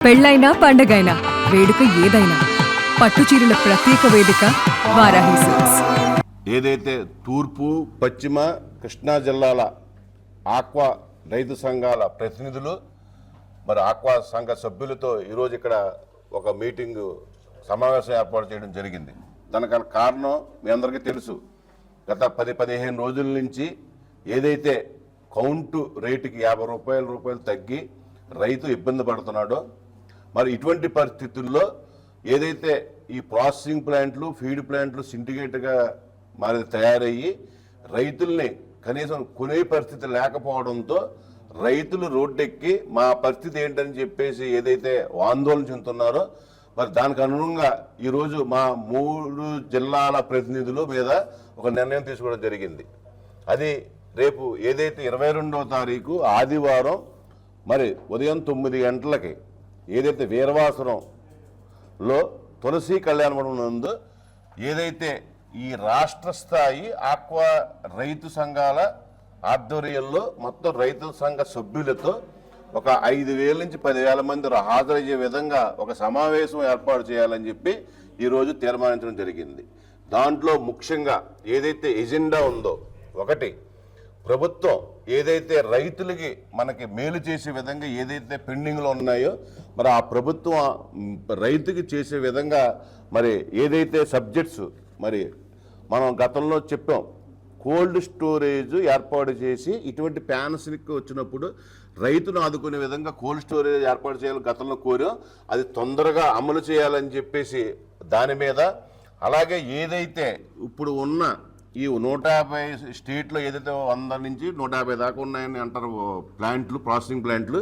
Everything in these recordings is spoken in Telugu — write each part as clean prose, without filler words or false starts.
పెళ్ళైనా పండగైనా వేడుక ఏదైనా పట్టుచీరల ప్రత్యేక వేదిక వారాహి సిల్క్స్. ఏదైతే తూర్పు పశ్చిమ కృష్ణా జిల్లాల ఆక్వా రైతు సంఘాల ప్రతినిధులు మరి ఆక్వా సంఘ సభ్యులతో ఈరోజు ఇక్కడ ఒక మీటింగ్ సమావేశం ఏర్పాటు చేయడం జరిగింది. దానికి కారణం మీ అందరికీ తెలుసు. గత 10-15 రోజుల నుంచి ఏదైతే కౌంటు రేటుకి 50 రూపాయలు తగ్గి రైతు ఇబ్బంది పడుతున్నాడో, మరి ఇటువంటి పరిస్థితుల్లో ఏదైతే ఈ ప్రాసెసింగ్ ప్లాంట్లు ఫీడ్ ప్లాంట్లు సిండికేట్గా మరి తయారయ్యి రైతుల్ని కనీసం కొనే పరిస్థితి లేకపోవడంతో రైతులు రోడ్డెక్కి మా పరిస్థితి ఏంటని చెప్పేసి ఏదైతే ఆందోళన చెందుతున్నారో, మరి దానికి అనుగుణంగా ఈరోజు మా 3 జిల్లాల ప్రతినిధుల మీద ఒక నిర్ణయం తీసుకోవడం జరిగింది. అది రేపు ఏదైతే 22వ తారీఖు ఆదివారం మరి ఉదయం 9 గంటలకి ఏదైతే వీరవాసరంలో తులసి కళ్యాణ మండపం నందు ఏదైతే ఈ రాష్ట్ర స్థాయి ఆక్వా రైతు సంఘాల ఆధ్వర్యంలో మొత్తం రైతు సంఘ సభ్యులతో ఒక 5,000 నుంచి 10,000 మంది హాజరయ్యే విధంగా ఒక సమావేశం ఏర్పాటు చేయాలని చెప్పి ఈరోజు తీర్మానించడం జరిగింది. దాంట్లో ముఖ్యంగా ఏదైతే ఎజెండా ఉందో, ఒకటి ప్రభుత్వం ఏదైతే రైతులకి మనకి మేలు చేసే విధంగా ఏదైతే పెండింగ్లో ఉన్నాయో మరి ఆ ప్రభుత్వం రైతుకి చేసే విధంగా మరి ఏదైతే సబ్జెక్ట్స్ మరి మనం గతంలో చెప్పాం, కోల్డ్ స్టోరేజ్ ఏర్పాటు చేసి ఇటువంటి ప్యాన్స్కి వచ్చినప్పుడు రైతును ఆదుకునే విధంగా కోల్డ్ స్టోరేజ్ ఏర్పాటు చేయాలని గతంలో కోరాం. అది తొందరగా అమలు చేయాలని చెప్పేసి దాని మీద, అలాగే ఏదైతే ఇప్పుడు ఉన్న ఈ 150 స్టేట్లో ఏదైతే 100 నుంచి 150 దాకా ఉన్నాయని అంటారు ప్లాంట్లు, ప్రాసెసింగ్ ప్లాంట్లు,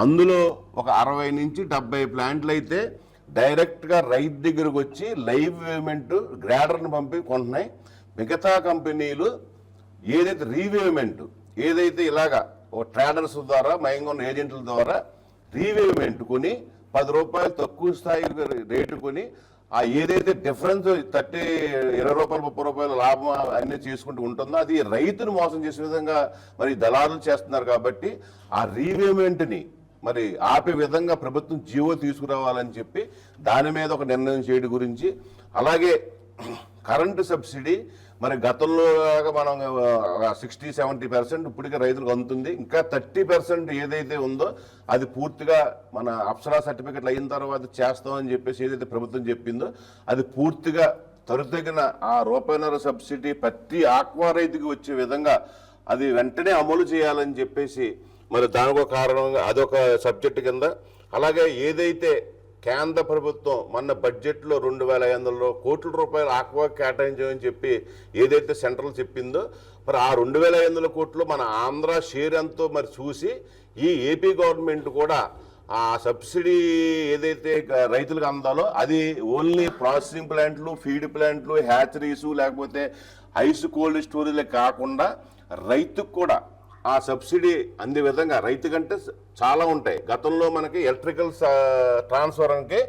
అందులో ఒక 60 నుంచి 70 ప్లాంట్లు అయితే డైరెక్ట్గా రైతు దగ్గరకు వచ్చి లైవ్ వేవ్మెంట్ గ్రేడర్ని పంపి కొంటున్నాయి. మిగతా కంపెనీలు ఏదైతే రీవేవ్మెంట్ ఏదైతే ఇలాగా ఒక ట్రేడర్స్ ద్వారా మయంగా ఉన్న ఏజెంట్ల ద్వారా రీవేవ్మెంట్ కొని 10 రూపాయలు తక్కువ స్థాయి రేటు కొని ఆ ఏదైతే డిఫరెన్స్ 20 రూపాయలు 30 రూపాయల లాభం అన్నీ చేసుకుంటూ ఉంటుందో అది రైతును మోసం చేసే విధంగా మరి దళారులు చేస్తున్నారు. కాబట్టి ఆ రీవేవ్మెంట్ని మరి ఆపే విధంగా ప్రభుత్వం జీవో తీసుకురావాలని చెప్పి దాని మీద ఒక నిర్ణయం చేయడం గురించి, అలాగే కరెంటు సబ్సిడీ మరి గతంలో మనం 60-70% ఇప్పటికే రైతులకు అందుతుంది. ఇంకా 30% ఏదైతే ఉందో అది పూర్తిగా మన అప్సరా సర్టిఫికెట్లు అయిన తర్వాత చేస్తామని చెప్పేసి ఏదైతే ప్రభుత్వం చెప్పిందో అది పూర్తిగా తరుతగిన ఆ రూపాయన్నర సబ్సిడీ ప్రతి ఆక్వా రైతుకి వచ్చే విధంగా అది వెంటనే అమలు చేయాలని చెప్పేసి మరి దానికో కారణంగా అదొక సబ్జెక్టు కింద, అలాగే ఏదైతే కేంద్ర ప్రభుత్వం మొన్న బడ్జెట్లో 2,500 కోట్ల రూపాయలు ఆక్వా కేటాయించమని చెప్పి ఏదైతే సెంట్రల్ చెప్పిందో మరి ఆ 2,500 కోట్లు మన ఆంధ్ర షేర్ ఎంతో మరి చూసి ఈ ఏపీ గవర్నమెంట్ కూడా ఆ సబ్సిడీ ఏదైతే రైతులకు అందాలో అది ఓన్లీ ప్రాసెసింగ్ ప్లాంట్లు, ఫీడ్ ప్లాంట్లు, హ్యాచరీసు లేకపోతే ఐస్ కోల్డ్ స్టోరేజ్లే కాకుండా రైతుకు కూడా ఆ సబ్సిడీ అందే విధంగా రైతు కంటే చాలా ఉంటాయి. గతంలో మనకి ఎలక్ట్రికల్ ట్రాన్స్ఫార్మర్కి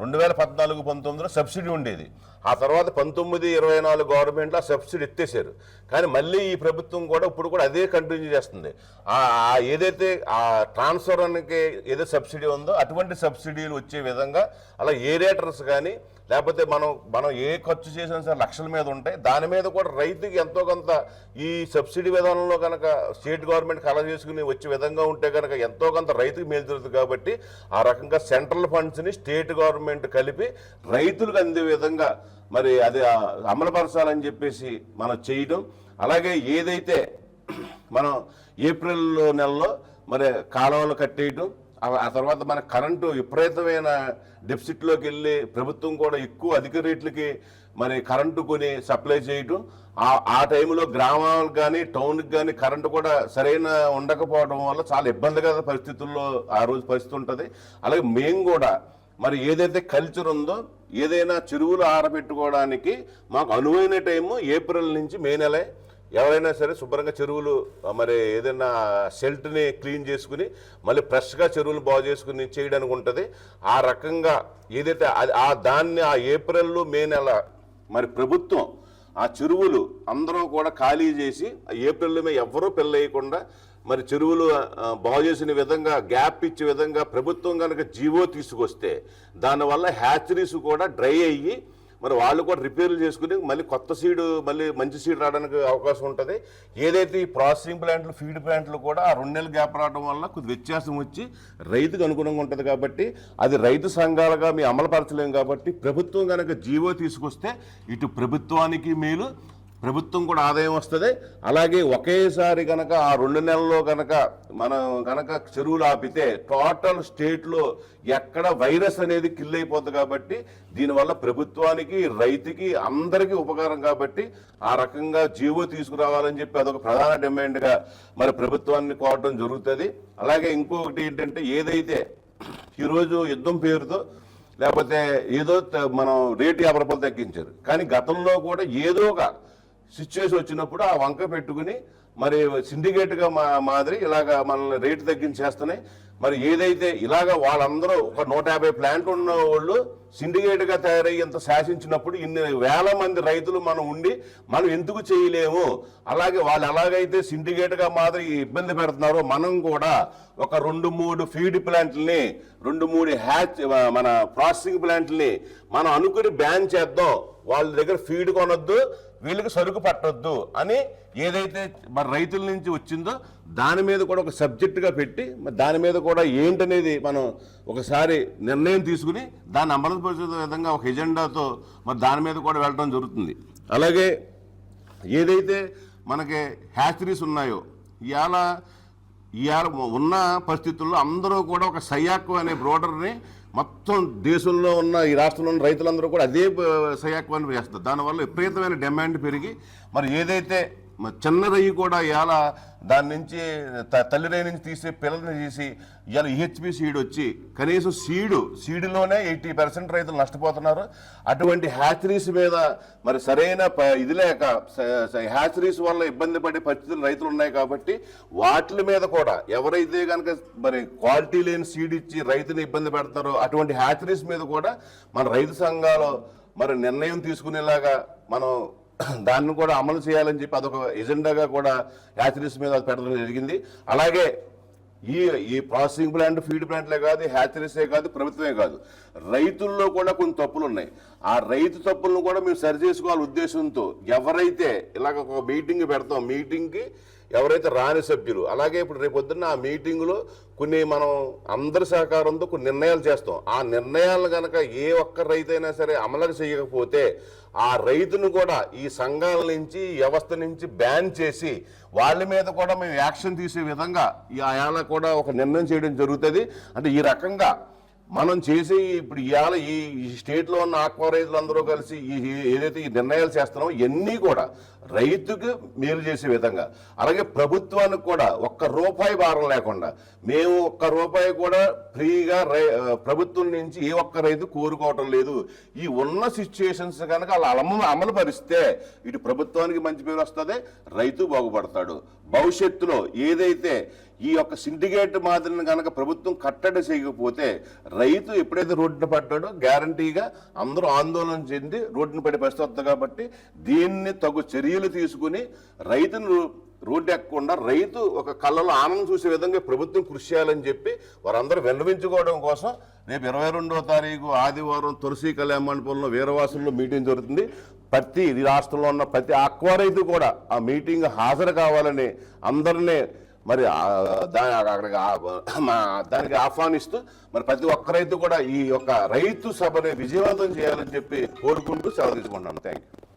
2014-19లో సబ్సిడీ ఉండేది. ఆ తర్వాత 19-24 గవర్నమెంట్లో ఆ సబ్సిడీ ఎత్తేసారు. కానీ మళ్ళీ ఈ ప్రభుత్వం కూడా ఇప్పుడు కూడా అదే కంటిన్యూ చేస్తుంది. ఏదైతే ఆ ట్రాన్స్ఫార్మర్కి ఏదైతే సబ్సిడీ ఉందో అటువంటి సబ్సిడీలు వచ్చే విధంగా, అలా ఏరేటర్స్ కానీ లేకపోతే మనం ఏ ఖర్చు చేసినా సరే లక్షల మీద ఉంటాయి. దాని మీద కూడా రైతుకి ఎంతో కొంత ఈ సబ్సిడీ విధానంలో కనుక స్టేట్ గవర్నమెంట్ కల చేసుకుని వచ్చే విధంగా ఉంటే కనుక ఎంతో కొంత రైతుకి మేలు జరుగుతుంది. కాబట్టి ఆ రకంగా సెంట్రల్ ఫండ్స్ని స్టేట్ గవర్నమెంట్ కలిపి రైతులకు అందే విధంగా మరి అది అమలుపరచాలని చెప్పేసి మనం చేయడం, అలాగే ఏదైతే మనం ఏప్రిల్ నెలలో మరి కాలువలు కట్టేయడం, ఆ తర్వాత మన కరెంటు విపరీతమైన డెఫిసిట్లోకి వెళ్ళి ప్రభుత్వం కూడా ఎక్కువ అధిక రేట్లకి మరి కరెంటు కొని సప్లై చేయటం, ఆ టైంలో గ్రామాలకు కానీ టౌన్కి కానీ కరెంటు కూడా సరైన ఉండకపోవడం వల్ల చాలా ఇబ్బందికర పరిస్థితుల్లో ఆ రోజు పరిస్థితి ఉంటుంది. అలాగే మేము కూడా మరి ఏదైతే కల్చర్ ఉందో ఏదైనా చెరువులు ఆరబెట్టుకోవడానికి మాకు అనువైన టైము ఏప్రిల్ నుంచి మే నెలే. ఎవరైనా సరే శుభ్రంగా చెరువులు మరి ఏదైనా సెల్ట్ని క్లీన్ చేసుకుని మళ్ళీ ఫ్రెష్గా చెరువులు బాగు చేసుకుని చేయడానికి ఉంటుంది. ఆ రకంగా ఏదైతే దాన్ని ఆ ఏప్రిల్ మే నెల మరి ప్రభుత్వం ఆ చెరువులు అందరూ కూడా ఖాళీ చేసి ఏప్రిల్ మే ఎవరూ పెళ్ళేయకుండా మరి చెరువులు బాగు చేసిన విధంగా గ్యాప్ ఇచ్చే విధంగా ప్రభుత్వం కనుక జీవో తీసుకొస్తే దానివల్ల హ్యాచరీస్ కూడా డ్రై అయ్యి మరి వాళ్ళు కూడా రిపేర్లు చేసుకుని మళ్ళీ కొత్త సీడ్ మళ్ళీ మంచి సీడ్ రావడానికి అవకాశం ఉంటుంది. ఏదైతే ఈ ప్రాసెసింగ్ ప్లాంట్లు ఫీడ్ ప్లాంట్లు కూడా ఆ 2 నెలలు గ్యాప్ రావడం వల్ల కొద్ది వ్యత్యాసం వచ్చి రైతుకు అనుగుణంగా ఉంటుంది కాబట్టి అది రైతు సంఘాలుగా మీ అమలుపరచలేము. కాబట్టి ప్రభుత్వం కనుక జీవో తీసుకొస్తే ఇటు ప్రభుత్వానికి మేలు, ప్రభుత్వం కూడా ఆదాయం వస్తుంది. అలాగే ఒకేసారి కనుక ఆ 2 నెలల్లో కనుక మనం కనుక చెరువులు ఆపితే టోటల్ స్టేట్లో ఎక్కడ వైరస్ అనేది కిల్ అయిపోతుంది. కాబట్టి దీనివల్ల ప్రభుత్వానికి రైతుకి అందరికీ ఉపకారం. కాబట్టి ఆ రకంగా జీవో తీసుకురావాలని చెప్పి అదొక ప్రధాన డిమాండ్గా మరి ప్రభుత్వాన్ని కోరడం జరుగుతుంది. అలాగే ఇంకొకటి ఏంటంటే ఏదైతే ఈరోజు యుద్ధం పేరుతో లేకపోతే ఏదో మనం రేటు 50 రూపాయలు తగ్గించారు, కానీ గతంలో కూడా ఏదో ఒక సిచ్యువేషన్ వచ్చినప్పుడు ఆ వంక పెట్టుకుని మరి సిండికేట్గా మాదిరి ఇలాగ మనల్ని రేటు తగ్గించేస్తున్నాయి. మరి ఏదైతే ఇలాగ వాళ్ళందరూ ఒక 150 ప్లాంట్లు ఉన్న వాళ్ళు సిండికేట్గా తయారయ్యి ఇంత శాసించినప్పుడు ఇన్ని వేల మంది రైతులు మనం ఉండి మనం ఎందుకు చేయలేము? అలాగే వాళ్ళు ఎలాగైతే సిండికేట్గా మాదిరి ఇబ్బంది పెడుతున్నారో మనం కూడా ఒక 2-3 ఫీడ్ ప్లాంట్లని 2-3 మన ప్రాసెసింగ్ ప్లాంట్లని మనం అనుకుని బ్యాన్ చేద్దాం. వాళ్ళ దగ్గర ఫీడ్ కొనొద్దు, వీళ్ళకి సరుకు పట్టొద్దు అని ఏదైతే మరి రైతుల నుంచి వచ్చిందో దాని మీద కూడా ఒక సబ్జెక్టుగా పెట్టి మరి దాని మీద కూడా ఏంటనేది మనం ఒకసారి నిర్ణయం తీసుకుని దాన్ని అమలుపరిచే విధంగా ఒక ఎజెండాతో మరి దాని మీద కూడా వెళ్ళడం జరుగుతుంది. అలాగే ఏదైతే మనకి హ్యాచరీస్ ఉన్నాయో ఇవాళ ఉన్న పరిస్థితుల్లో అందరూ కూడా ఒక సయాక్ అనే బ్రోడర్ని మొత్తం దేశంలో ఉన్న ఈ రాష్ట్రంలో ఉన్న రైతులందరూ కూడా అదే సయాక్వాన్ని వేస్తారు. దానివల్ల విపరీతమైన డిమాండ్ పెరిగి మరి ఏదైతే చిన్న రయ్యి కూడా ఇవాళ దాని నుంచి తల్లి రయ్యి నుంచి తీసి పిల్లల్ని తీసి ఇవాళ ఈహెచ్పి సీడ్ వచ్చి కనీసం సీడులోనే 80% రైతులు నష్టపోతున్నారు. అటువంటి హ్యాచరీస్ మీద మరి సరైన ఇది లేక హ్యాచరీస్ వల్ల ఇబ్బంది పడే పరిస్థితులు రైతులు ఉన్నాయి. కాబట్టి వాటి మీద కూడా ఎవరైతే కనుక మరి క్వాలిటీ లేని సీడ్ ఇచ్చి రైతుని ఇబ్బంది పెడతారో అటువంటి హ్యాచరీస్ మీద కూడా మన రైతు సంఘాలు మరి నిర్ణయం తీసుకునేలాగా మనం దాన్ని కూడా అమలు చేయాలని చెప్పి అదొక ఎజెండాగా కూడా హ్యాచరీస్ మీద పెట్టడం జరిగింది. అలాగే ఈ ప్రాసెసింగ్ ప్లాంట్ ఫీడ్ ప్లాంట్లే కాదు, హ్యాచరీసే కాదు, ప్రభుత్వమే కాదు, రైతుల్లో కూడా కొన్ని తప్పులు ఉన్నాయి. ఆ రైతు తప్పులను కూడా మేము సరి చేసుకోవాలి ఉద్దేశంతో ఎవరైతే ఇలాగ ఒక మీటింగ్ పెడతాం, మీటింగ్కి ఎవరైతే రాని సభ్యులు అలాగే ఇప్పుడు రేపు పొద్దున్న ఆ మీటింగులో కొన్ని మనం అందరి సహకారంతో కొన్ని నిర్ణయాలు చేస్తాం. ఆ నిర్ణయాలను కనుక ఏ ఒక్క రైతైనా సరే అమలు చేయకపోతే ఆ రైతును కూడా ఈ సంఘాల నుంచి వ్యవస్థ నుంచి బ్యాన్ చేసి వాళ్ళ మీద కూడా మేము యాక్షన్ తీసే విధంగా ఆయాల కూడా ఒక నిర్ణయం చేయడం జరుగుతుంది. అంటే ఈ రకంగా మనం చేసే ఇప్పుడు ఇవాళ ఈ స్టేట్లో ఉన్న ఆక్వా రైతులందరూ కలిసి ఏదైతే ఈ నిర్ణయాలు చేస్తున్నామో ఇవన్నీ కూడా రైతుకు మేలు చేసే విధంగా, అలాగే ప్రభుత్వానికి కూడా ₹1 భారం లేకుండా మేము ₹1 కూడా ఫ్రీగా ప్రభుత్వం నుంచి ఏ ఒక్క రైతు కోరుకోవటం లేదు. ఈ ఉన్న సిచ్యుయేషన్స్ కనుక అలా అమలు పరిస్తే ఇటు ప్రభుత్వానికి మంచి పేరు వస్తుంది, రైతు బాగుపడతాడు. భవిష్యత్తులో ఏదైతే ఈ యొక్క సిండికేట్ మాదిరిని కనుక ప్రభుత్వం కట్టడి చేయకపోతే రైతు ఎప్పుడైతే రోడ్డున పడ్డాడో గ్యారంటీగా అందరూ ఆందోళన చెంది రోడ్డున పడే పరిస్థితి వస్తుంది. కాబట్టి దీన్ని తగు చర్యలు తీసుకుని రైతును రోడ్డు ఎక్కకుండా రైతు ఒక కళ్ళలో ఆనందం చూసే విధంగా ప్రభుత్వం కృషి చేయాలని చెప్పి వారందరూ విన్నవించుకోవడం కోసం రేపు 22వ తారీఖు ఆదివారం తులసి కళ్యాణ మండపంలో వీరవాసుల్లో మీటింగ్ జరుగుతుంది. ప్రతి రాష్ట్రంలో ఉన్న ప్రతి ఆక్వా రైతు కూడా ఆ మీటింగ్ హాజరు కావాలని అందరినీ మరి దానికి ఆహ్వానిస్తూ మరి ప్రతి ఒక్క రైతు కూడా ఈ యొక్క రైతు సభని విజయవంతం చేయాలని చెప్పి కోరుకుంటూ సెలవు తీసుకుంటున్నాను. Thank you.